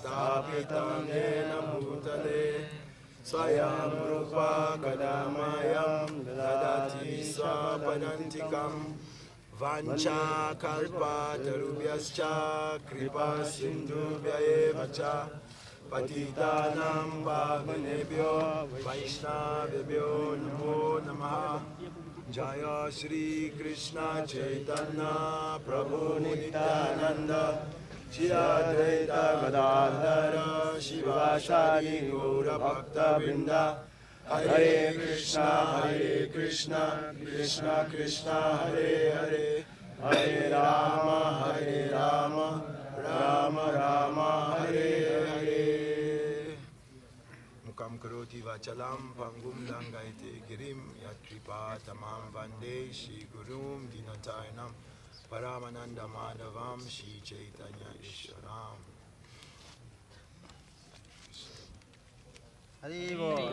स्थापितं येन भूतले स्वयं रूपा कदामयं ददाति स्वपदान्तिकं वाञ्छाकल्पतरुभ्यश्च कृपा सिन्धुभ्य एव च पतितानां पावनेभ्यो वैष्णवेभ्यो नमो नमः। जय श्री कृष्ण चैतन्य प्रभु नित्यानंद श्री अद्वैत गदाधर शिवासादि गौर भक्तवृंद। हरे कृष्णा कृष्ण कृष्ण हरे हरे, हरे राम राम राम हरे हरे। मुखं करोति वाचालं पङ्गुं लङ्घयते गिरिं यत्कृपातमां वन्दे श्रीगुरुं दीनतारिणं परमानन्दमाधवं श्रीचैतन्य ईश्वरम्। हरि बोल।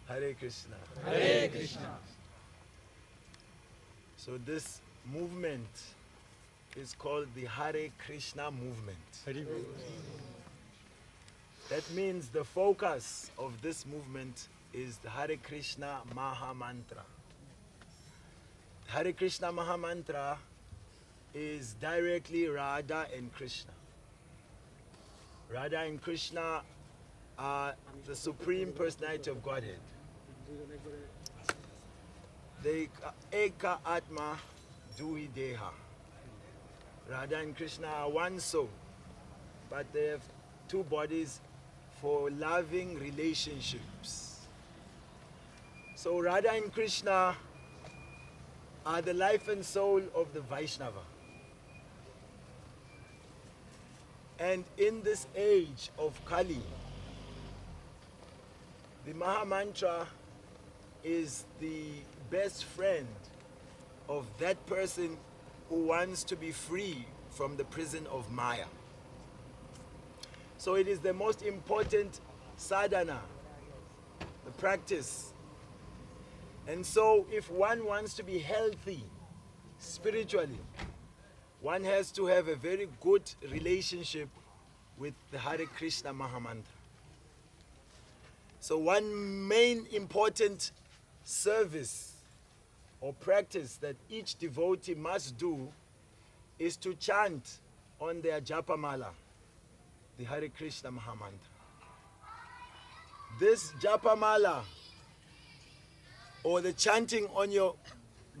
Hare Krishna. Hare Krishna. So this movement is called the Hare Krishna movement. That means the focus of this movement is the Hare Krishna Maha Mantra. Hare Krishna Maha Mantra is directly Radha and Krishna. Radha and Krishna are the Supreme Personality of Godhead. They Eka Atma Dui Deha. Radha and Krishna are one soul, but they have two bodies for loving relationships. So Radha and Krishna are the life and soul of the Vaishnava. And in this age of Kali, the Maha Mantra is the best friend of that person who wants to be free from the prison of Maya. So it is the most important sadhana, the practice. And so if one wants to be healthy spiritually, one has to have a very good relationship with the Hare Krishna Maha Mantra. So one main important service or practice that each devotee must do is to chant on their Japa Mala, the Hare Krishna Maha Mantra. This Japa Mala, or the chanting on your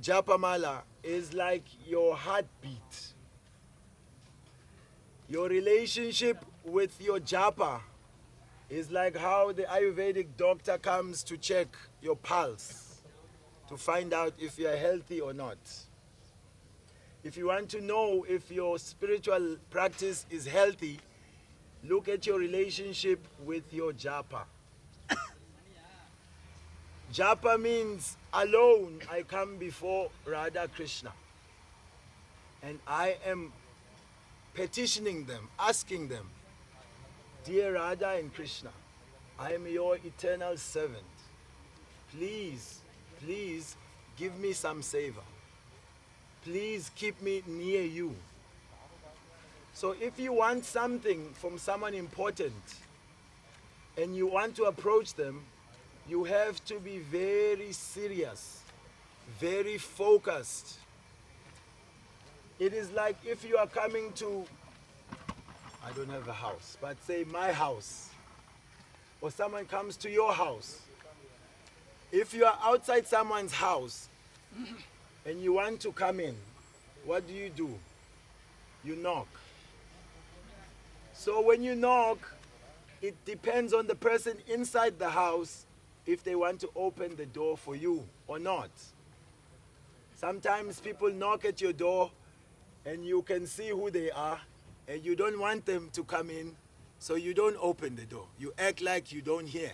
Japa Mala, is like your heartbeat. Your relationship with your Japa is like how the Ayurvedic doctor comes to check your pulse to find out if you are healthy or not. If you want to know if your spiritual practice is healthy, look at your relationship with your Japa. Japa means alone I come before Radha Krishna. And I am petitioning them, asking them, dear Radha and Krishna, I am your eternal servant. Please, please give me some savor. Please keep me near you. So if you want something from someone important and you want to approach them, you have to be very serious, very focused. It is like if you are coming to, I don't have a house, but say my house, or someone comes to your house. If you are outside someone's house and you want to come in, what do? You knock. So when you knock, it depends on the person inside the house if they want to open the door for you or not. Sometimes people knock at your door and you can see who they are and you don't want them to come in, so you don't open the door. You act like you don't hear.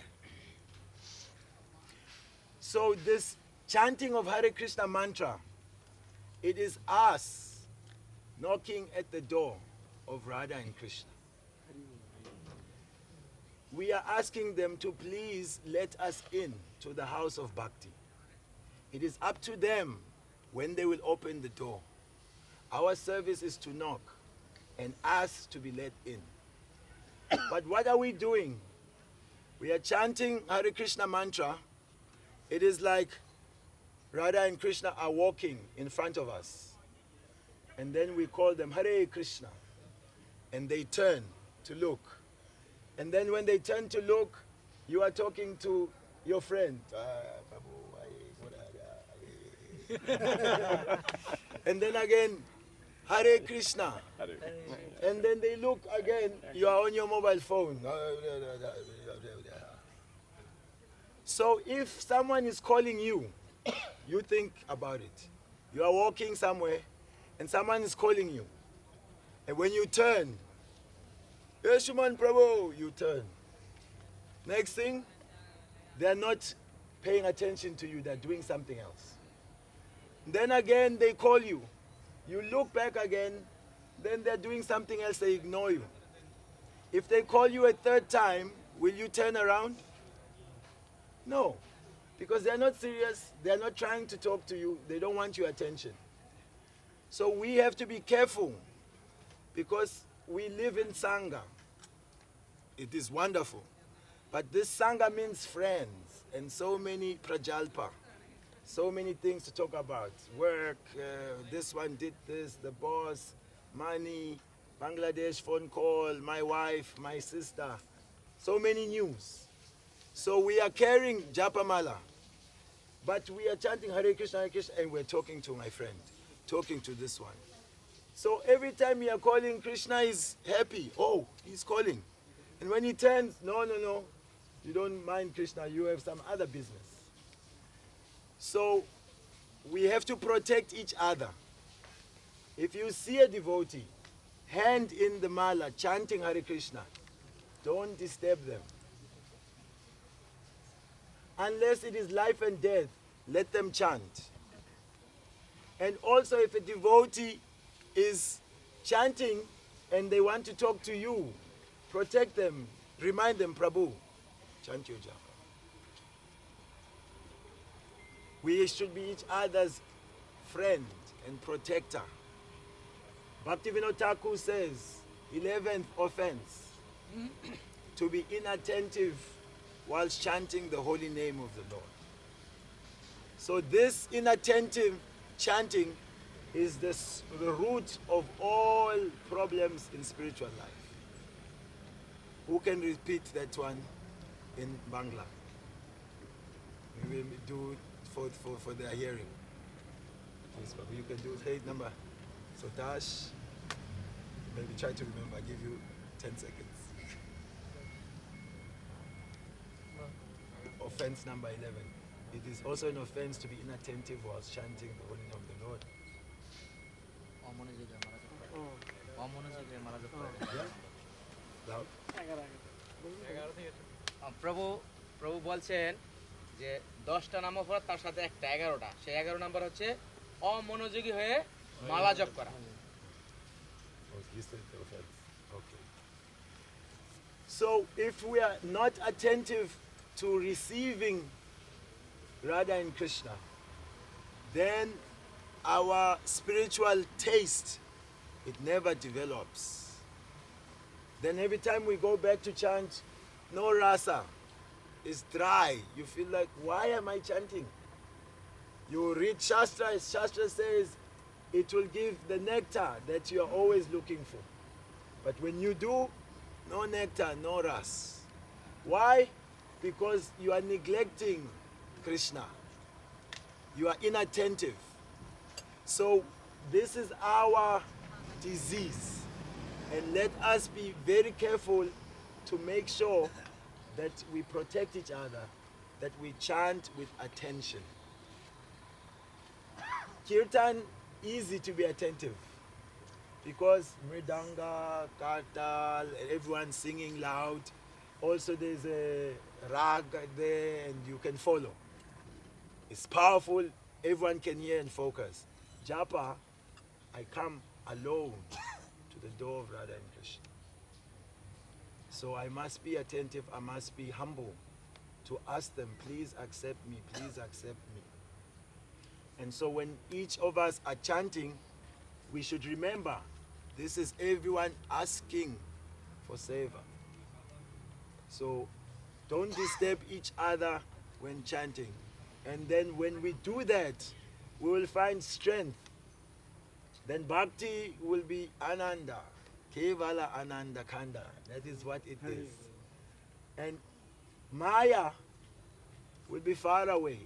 So this chanting of Hare Krishna mantra, it is us knocking at the door of Radha and Krishna. we are asking them to please let us in to the house of Bhakti. It is up to them when they will open the door. Our service is to knock and ask to be let in. But what are we doing? We are chanting Hare Krishna mantra. It is like Radha and Krishna are walking in front of us. And then we call them Hare Krishna. And they turn to look. And then when they turn to look, you are talking to your friend. And then again, Hare Krishna. And then they look again, you are on your mobile phone. So if someone is calling you, you think about it. You are walking somewhere and someone is calling you. And when you turn, Yeshuman Prabhu, you turn. Next thing, they're not paying attention to you, they're doing something else. Then again, they call you. You look back again, then they're doing something else, they ignore you. If they call you a third time, will you turn around? No, because they're not serious, they're not trying to talk to you, they don't want your attention. So we have to be careful, because we live in Sangha. It is wonderful. But this Sangha means friends, and so many prajalpa, so many things to talk about. Work, this one did this, the boss, money, Bangladesh phone call, my wife, my sister, so many news. So we are carrying Japa Mala, but we are chanting Hare Krishna, and we're talking to my friend, talking to this one. So every time we are calling, Krishna is happy. Oh, he's calling. And when he turns, no, you don't mind Krishna, you have some other business. So we have to protect each other. If you see a devotee, hand in the mala, chanting Hare Krishna, don't disturb them. Unless it is life and death, let them chant. And also if a devotee is chanting and they want to talk to you, protect them, remind them, Prabhu, chant your japa. We should be each other's friend and protector. Bhaktivinoda Thakur says, 11th offense, to be inattentive whilst chanting the holy name of the Lord. So this inattentive chanting is the root of all problems in spiritual life. Who can repeat that one in Bangla? We will do it for their hearing. Please, Babu, you can do it. Hey, number. So dash. Maybe try to remember. I give you 10 seconds. Offense number 11. It is also an offense to be inattentive whilst chanting the holy name of the Lord. প্রভু বলছেন যে 10টা নাম পড়া তার সাথে একটা 11টা সেই 11 নাম্বার হচ্ছে অমনোযোগী হয়ে মালা জপ করা Okay. So if we are not attentive to receiving Radha and Krishna, then our spiritual taste, it never develops. Then every time we go back to chant, no rasa, it's dry. You feel like, why am I chanting? You read Shastra, Shastra says it will give the nectar that you are always looking for. But when you do, no nectar, no ras. Why? Because you are neglecting Krishna. You are inattentive. So this is our disease. And let us be very careful to make sure that we protect each other, that we chant with attention. Kirtan, easy to be attentive because mridanga, kartal, everyone singing loud. Also there's a rag there and you can follow. It's powerful, everyone can hear and focus. Japa, I come alone to the door of Radha and Krishna. So I must be attentive, I must be humble to ask them, please accept me, please accept me. And so when each of us are chanting, we should remember, this is everyone asking for savor. So don't disturb each other when chanting. And then when we do that, we will find strength. Then bhakti will be ananda. Kevala ananda kanda. That is what it is. And Maya will be far away.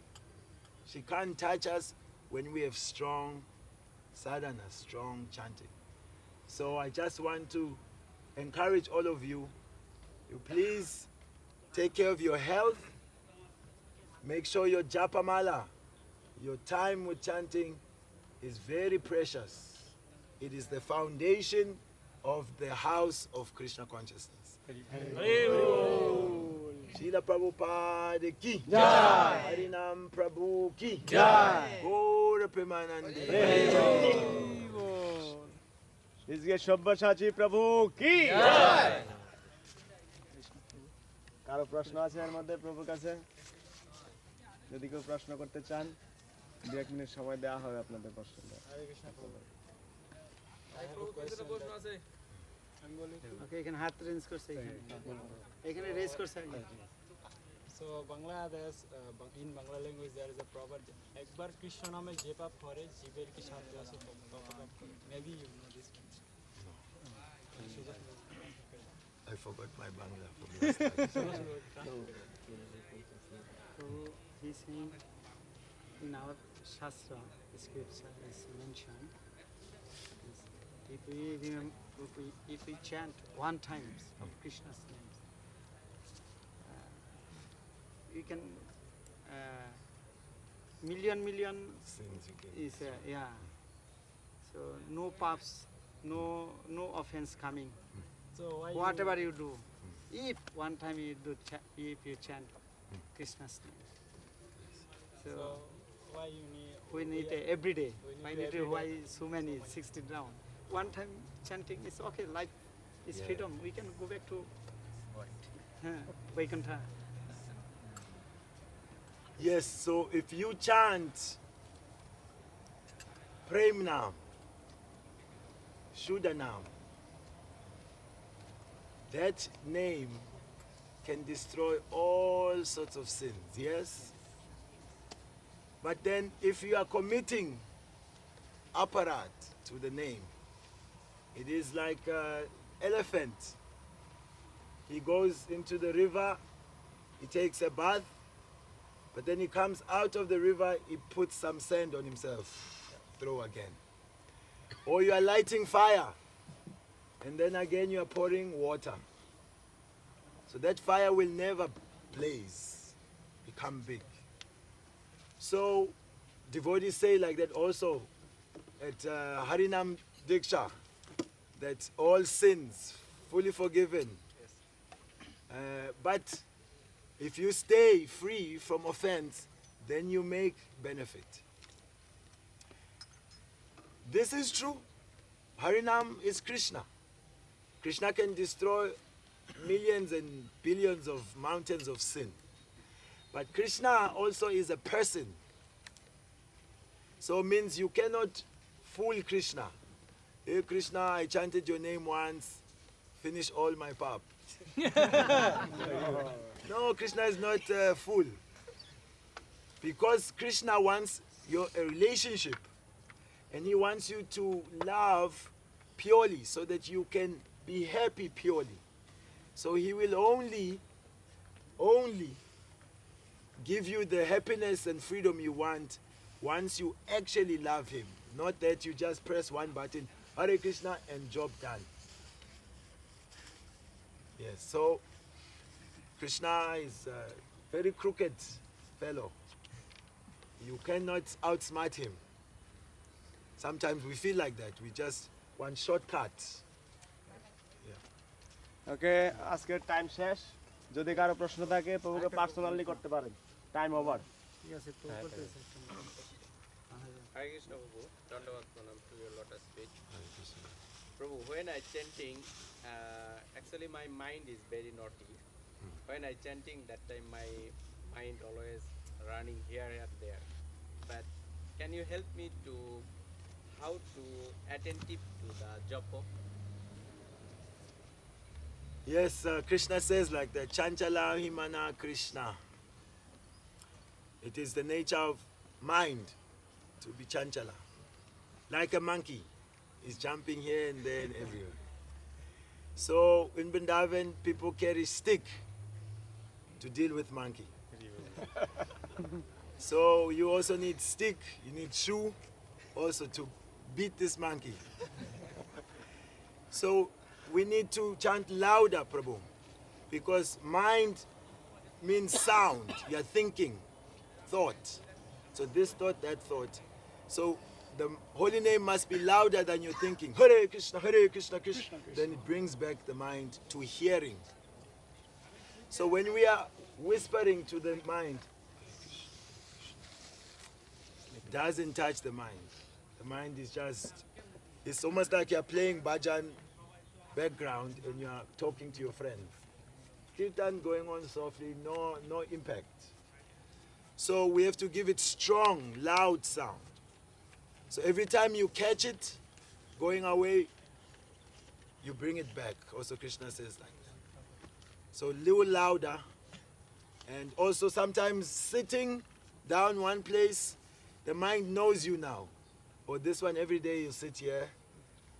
She can't touch us when we have strong sadhana, strong chanting. So I just want to encourage all of you, you please take care of your health. Make sure your Japa mala, your time with chanting is very precious. It is the foundation of the house of Krishna consciousness. Srila Prabhupada ki Jai. Harinam Prabhu ki Jai. Gaura Premanande. इसके सव्यासाची प्रभु की কারো প্রশ্ন আছে এর মধ্যে প্রভুর কাছে যদি কেউ প্রশ্ন করতে চান 2 মিনিট সময় দেওয়া হবে আপনাদের প্রশ্ন ওকে এখানে হাত রেঞ্জ করছে এখানে রেজ করছে So Bangladesh, in Bangla language there is a proverb. একবার কৃষ্ণ নামে যে পাপ করে জীবের কি শান্তি আসে তত পাপ করে. Maybe you know this. I forgot my Bangla from last time. So he's saying in our Shastra, the scripture is mentioned, if we chant 1 time Krishna's names, you can million Sins you can. is yeah. So no paps, no offense coming. So why Whatever you do, if 1 time you do, if you chant Krishna's name, So why you need? we need every day. We Why need need every why day. so many 60 down? 1 time chanting is okay. Life is Yeah. freedom. We can go back to Vaikuntha. Yes, so if you chant Prem Nam, Shuddha Nam, that name can destroy all sorts of sins, yes? But then if you are committing aparat to the name, it is like an elephant. He goes into the river, he takes a bath, but then he comes out of the river, he puts some sand on himself, throw again. Or you are lighting fire, and then again you are pouring water. So that fire will never blaze, become big. So devotees say like that also at Harinam Diksha, that all sins fully forgiven. But if you stay free from offense, then you make benefit. This is true. Harinam is Krishna. Krishna can destroy millions and billions of mountains of sin. But Krishna also is a person. So means you cannot fool Krishna. Hey Krishna, I chanted your name once, finish all my pap. No, Krishna is not a fool. Because Krishna wants a relationship. And he wants you to love purely so that you can be happy purely. So he will only give you the happiness and freedom you want once you actually love him. Not that you just press one button, Hare Krishna, and job done. Yes, so Krishna is a very crooked fellow. You cannot outsmart him. Sometimes we feel like that. We just want shortcuts. ওকে আজকের time শেষ যদি কারো প্রশ্ন থাকে প্রভুকে personally করতে পারেন time over ঠিক আছে তো বলতেছে Hare Krishna Prabhu, Dandavad Pranam to your lotus feet. Prabhu, when I chanting, actually my mind is very naughty. When I chanting, that time my mind always running here and there. But can you help me to how to attentive to the japa? Yes, Krishna says like that, Chanchala Himana Krishna. It is the nature of mind to be chanchala. Like a monkey, is jumping here and there and everywhere. So in Vrindavan, people carry stick to deal with monkey. So you also need stick, you need shoe also to beat this monkey. So we need to chant louder, Prabhu, because mind means sound. You're thinking, thought. So this thought, that thought. So the holy name must be louder than you're thinking. Hare Krishna, Hare Krishna, Krishna. Then it brings back the mind to hearing. So when we are whispering to the mind, it doesn't touch the mind. The mind is just, it's almost like you're playing bhajan background and you're talking to your friends. Kirtan going on softly, no impact. So we have to give it strong, loud sound. So every time you catch it going away, you bring it back. Also Krishna says like that. So a little louder. And also sometimes sitting down one place, the mind knows you now. Or this one, every day you sit here,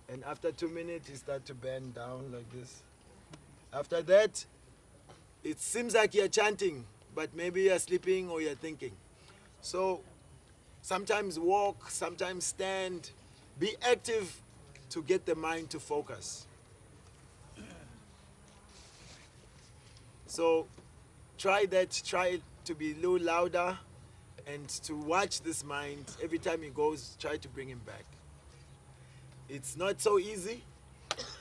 and after 2 minutes you start to bend down like this. After that, it seems like you're chanting, but maybe you're sleeping or you're thinking. So sometimes walk, sometimes stand. Be active to get the mind to focus. So try that, try to be a little louder and to watch this mind. Every time he goes, try to bring him back. It's not so easy,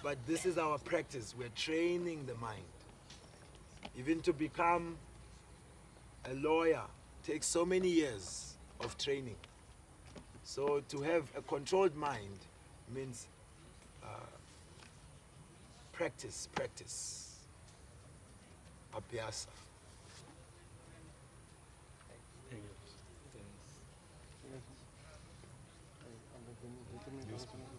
but this is our practice. We're training the mind. Even to become a lawyer takes so many years of training. So to have a controlled mind means practice, abhyasa. আমরা